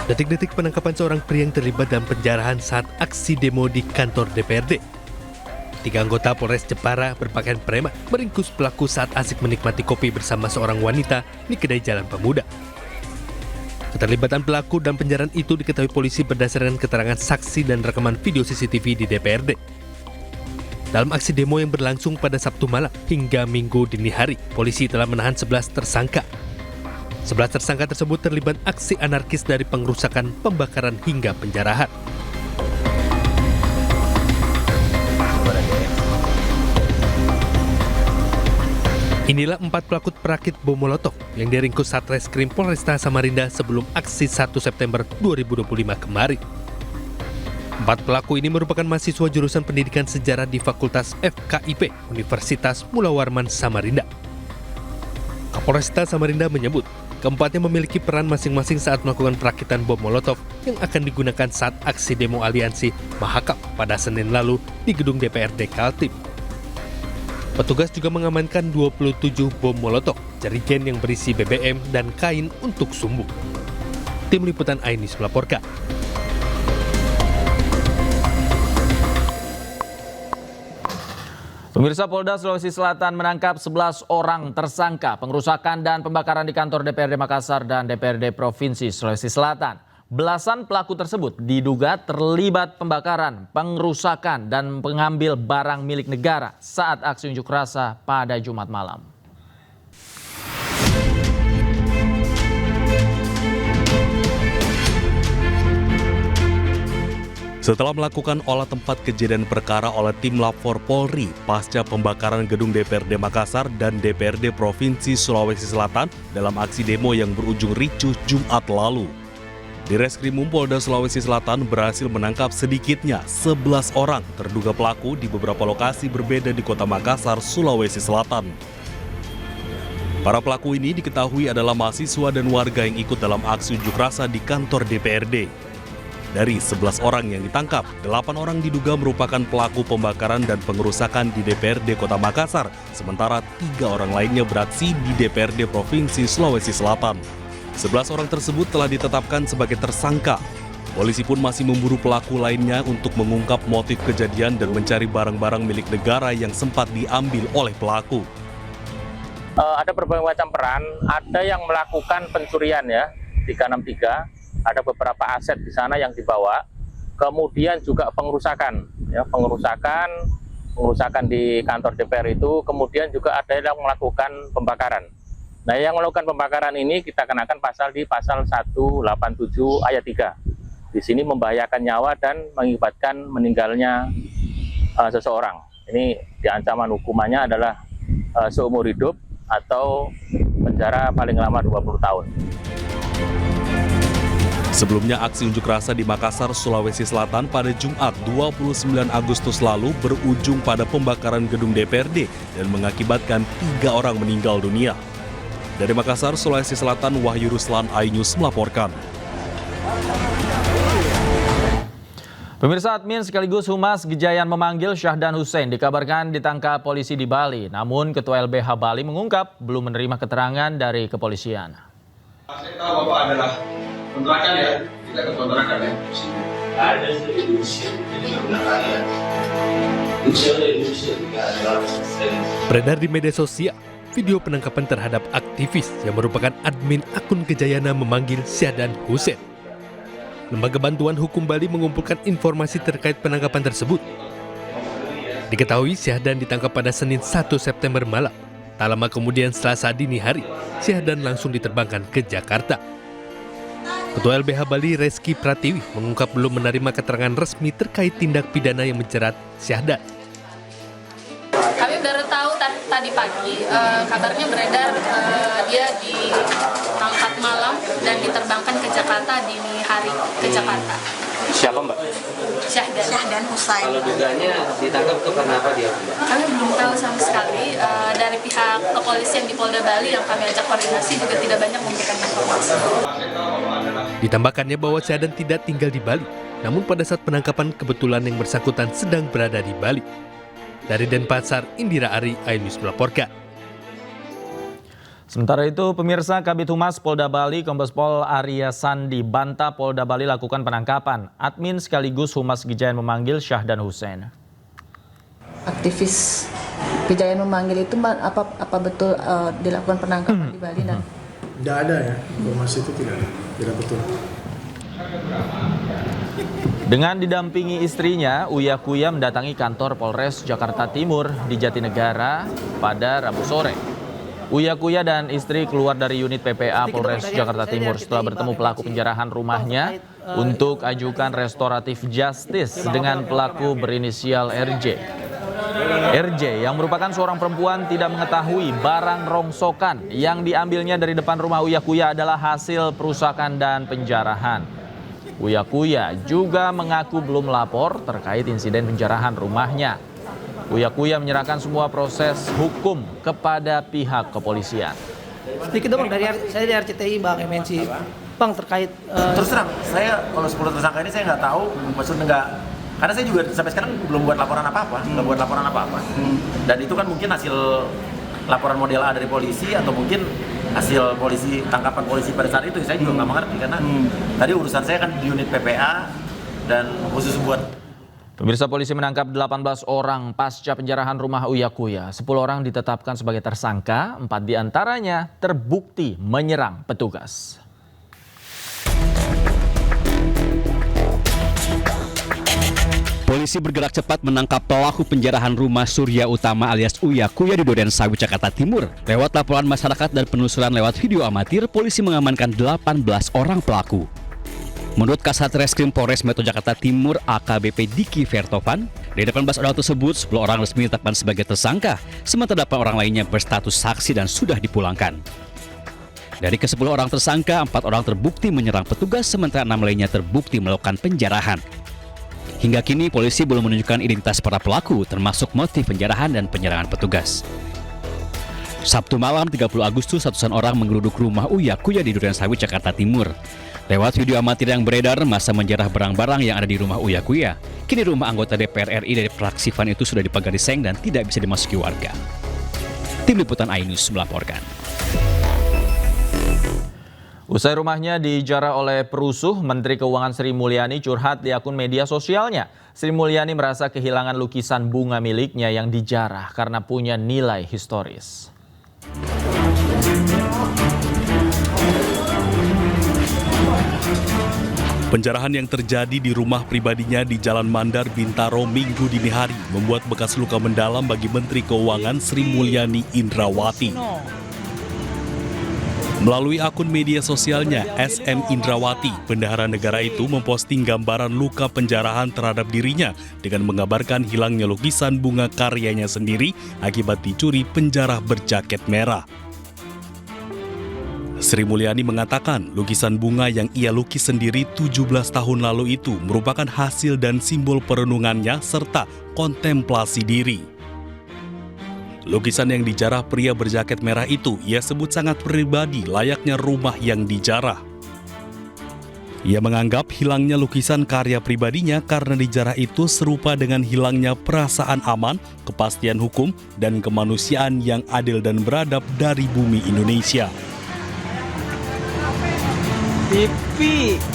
Detik-detik penangkapan seorang pria yang terlibat dalam penjarahan saat aksi demo di kantor DPRD. 3 anggota Polres Jepara berpakaian preman meringkus pelaku saat asik menikmati kopi bersama seorang wanita di kedai Jalan Pemuda. Keterlibatan pelaku dan penjarahan itu diketahui polisi berdasarkan keterangan saksi dan rekaman video CCTV di DPRD. Dalam aksi demo yang berlangsung pada Sabtu malam hingga Minggu dini hari, polisi telah menahan 11 tersangka. 11 tersangka tersebut terlibat aksi anarkis dari pengerusakan, pembakaran hingga penjarahan. Inilah 4 pelaku perakit bom molotov yang diringkus Satreskrim Polresta Samarinda sebelum aksi 1 September 2025 kemarin. 4 pelaku ini merupakan mahasiswa jurusan pendidikan sejarah di Fakultas FKIP Universitas Mula Warman Samarinda. Kapolresta Samarinda menyebut, keempatnya memiliki peran masing-masing saat melakukan perakitan bom molotov yang akan digunakan saat aksi demo aliansi Mahakam pada Senin lalu di gedung DPRD Kaltim. Petugas juga mengamankan 27 bom molotov, jerigen yang berisi BBM dan kain untuk sumbu. Tim Liputan Ainis melaporkan. Pemirsa, Polda Sulawesi Selatan menangkap 11 orang tersangka pengerusakan dan pembakaran di kantor DPRD Makassar dan DPRD Provinsi Sulawesi Selatan. Belasan pelaku tersebut diduga terlibat pembakaran, pengerusakan, dan pengambil barang milik negara saat aksi unjuk rasa pada Jumat malam. Setelah melakukan olah tempat kejadian perkara oleh tim Lapor Polri pasca pembakaran gedung DPRD Makassar dan DPRD Provinsi Sulawesi Selatan dalam aksi demo yang berujung ricuh Jumat lalu. Di Reskrimum Polda Sulawesi Selatan berhasil menangkap sedikitnya 11 orang terduga pelaku di beberapa lokasi berbeda di Kota Makassar, Sulawesi Selatan. Para pelaku ini diketahui adalah mahasiswa dan warga yang ikut dalam aksi unjuk rasa di kantor DPRD. Dari 11 orang yang ditangkap, 8 orang diduga merupakan pelaku pembakaran dan pengerusakan di DPRD Kota Makassar, sementara 3 orang lainnya beraksi di DPRD Provinsi Sulawesi Selatan. 11 orang tersebut telah ditetapkan sebagai tersangka. Polisi pun masih memburu pelaku lainnya untuk mengungkap motif kejadian dan mencari barang-barang milik negara yang sempat diambil oleh pelaku. Ada berbagai macam peran, ada yang melakukan pencurian ya, 363, ada beberapa aset di sana yang dibawa, kemudian juga pengerusakan di kantor DPR itu, kemudian juga ada yang melakukan pembakaran. Nah, yang melakukan pembakaran ini kita kenakan pasal 187 ayat 3. Di sini membahayakan nyawa dan mengakibatkan meninggalnya seseorang. Ini ancaman hukumannya adalah seumur hidup atau penjara paling lama 20 tahun. Sebelumnya aksi unjuk rasa di Makassar, Sulawesi Selatan pada Jumat 29 Agustus lalu berujung pada pembakaran gedung DPRD dan mengakibatkan 3 orang meninggal dunia. Dari Makassar, Sulawesi Selatan, Wahyu Ruslan, iNews melaporkan. Pemirsa, admin sekaligus Humas Gejayan memanggil Syahdan Hussein dikabarkan ditangkap polisi di Bali. Namun Ketua LBH Bali mengungkap belum menerima keterangan dari kepolisian. Saya tahu Bapak adalah kontrakan ya, kita ke kontrakan ya. Ada Indonesia, jadi menggunakan ya. Indonesia juga adalah Beredar di media sosial video penangkapan terhadap aktivis yang merupakan admin akun Gejayana memanggil Syahdan Hussein. Lembaga Bantuan Hukum Bali mengumpulkan informasi terkait penangkapan tersebut. Diketahui Syahdan ditangkap pada Senin 1 September malam. Tak lama kemudian Selasa dini hari, Syahdan langsung diterbangkan ke Jakarta. Ketua LBH Bali Reski Pratiwi mengungkap belum menerima keterangan resmi terkait tindak pidana yang menjerat Syahdan. Kami baru tahu tadi pagi, kabarnya beredar dia ditangkap malam dan diterbangkan ke Jakarta dini hari ke Jakarta. Siapa Mbak? Syahdan Hussein. Kalau dugaannya ditangkap itu karena apa dia? Kami belum tahu sama sekali. Dari pihak kepolisian di Polda Bali yang kami ajak koordinasi juga tidak banyak memberikan informasi. Ditambahkannya bahwa Syahdan tidak tinggal di Bali, namun pada saat penangkapan kebetulan yang bersangkutan sedang berada di Bali. Dari Denpasar, Indira Ari, iNews melaporkan. Sementara itu, pemirsa, Kabid Humas Polda Bali, Kombes Pol Arya Sandi bantah Polda Bali lakukan penangkapan. Admin sekaligus Humas Gejayan memanggil Syahdan Hussein. Aktivis Gejayan memanggil itu apa betul dilakukan penangkapan di Bali dan tidak ada ya, informasi itu tidak betul. Dengan didampingi istrinya, Uya Kuya mendatangi kantor Polres Jakarta Timur di Jatinegara pada Rabu sore. Uya Kuya dan istri keluar dari unit PPA Polres Jakarta Timur setelah bertemu pelaku penjarahan rumahnya untuk ajukan restoratif justice dengan pelaku berinisial RJ. RJ yang merupakan seorang perempuan tidak mengetahui barang rongsokan yang diambilnya dari depan rumah Uya Kuya adalah hasil perusakan dan penjarahan. Uya Kuya juga mengaku belum melapor terkait insiden penjarahan rumahnya. Uya Kuya menyerahkan semua proses hukum kepada pihak kepolisian. Sedikit dong saya dari RCTI Bang MNC. Bang terkait terus terang saya kalau 10 tersangka ini saya nggak tahu maksudnya nggak, karena saya juga sampai sekarang belum buat laporan apa-apa, nggak buat laporan apa-apa. Dan itu kan mungkin hasil laporan model A dari polisi atau mungkin hasil tangkapan polisi pada saat itu. Saya juga nggak mengerti karena tadi urusan saya kan di unit PPA dan khusus buat. Pemirsa, polisi menangkap 18 orang pasca penjarahan rumah Uya Kuya. 10 orang ditetapkan sebagai tersangka, 4 diantaranya terbukti menyerang petugas. Polisi bergerak cepat menangkap pelaku penjarahan rumah Surya Utama alias Uya Kuya di Durensawit, Jakarta Timur. Lewat laporan masyarakat dan penelusuran lewat video amatir, polisi mengamankan 18 orang pelaku. Menurut Kasat Reskrim Polres Metro Jakarta Timur AKBP Diki Vertovan, dari 18 orang tersebut 10 orang resmi ditetapkan sebagai tersangka, sementara 8 orang lainnya berstatus saksi dan sudah dipulangkan. Dari ke-10 orang tersangka, 4 orang terbukti menyerang petugas, sementara 6 lainnya terbukti melakukan penjarahan. Hingga kini polisi belum menunjukkan identitas para pelaku, termasuk motif penjarahan dan penyerangan petugas. Sabtu malam 30 Agustus, ratusan orang menggeruduk rumah Uya Kuya di Durensawit, Jakarta Timur. Lewat video amatir yang beredar, masa menjarah barang-barang yang ada di rumah Uya Kuya. Kini rumah anggota DPR RI dari fraksi FAN itu sudah dipagari seng dan tidak bisa dimasuki warga. Tim Liputan iNews melaporkan. Usai rumahnya dijarah oleh perusuh, Menteri Keuangan Sri Mulyani curhat di akun media sosialnya. Sri Mulyani merasa kehilangan lukisan bunga miliknya yang dijarah karena punya nilai historis. Penjarahan yang terjadi di rumah pribadinya di Jalan Mandar, Bintaro, Minggu dini hari membuat bekas luka mendalam bagi Menteri Keuangan Sri Mulyani Indrawati. Melalui akun media sosialnya, SM Indrawati, bendahara negara itu memposting gambaran luka penjarahan terhadap dirinya dengan mengabarkan hilangnya lukisan bunga karyanya sendiri akibat dicuri penjara berjaket merah. Sri Mulyani mengatakan lukisan bunga yang ia lukis sendiri 17 tahun lalu itu merupakan hasil dan simbol perenungannya serta kontemplasi diri. Lukisan yang dijarah pria berjaket merah itu ia sebut sangat pribadi, layaknya rumah yang dijarah. Ia menganggap hilangnya lukisan karya pribadinya karena dijarah itu serupa dengan hilangnya perasaan aman, kepastian hukum, dan kemanusiaan yang adil dan beradab dari bumi Indonesia.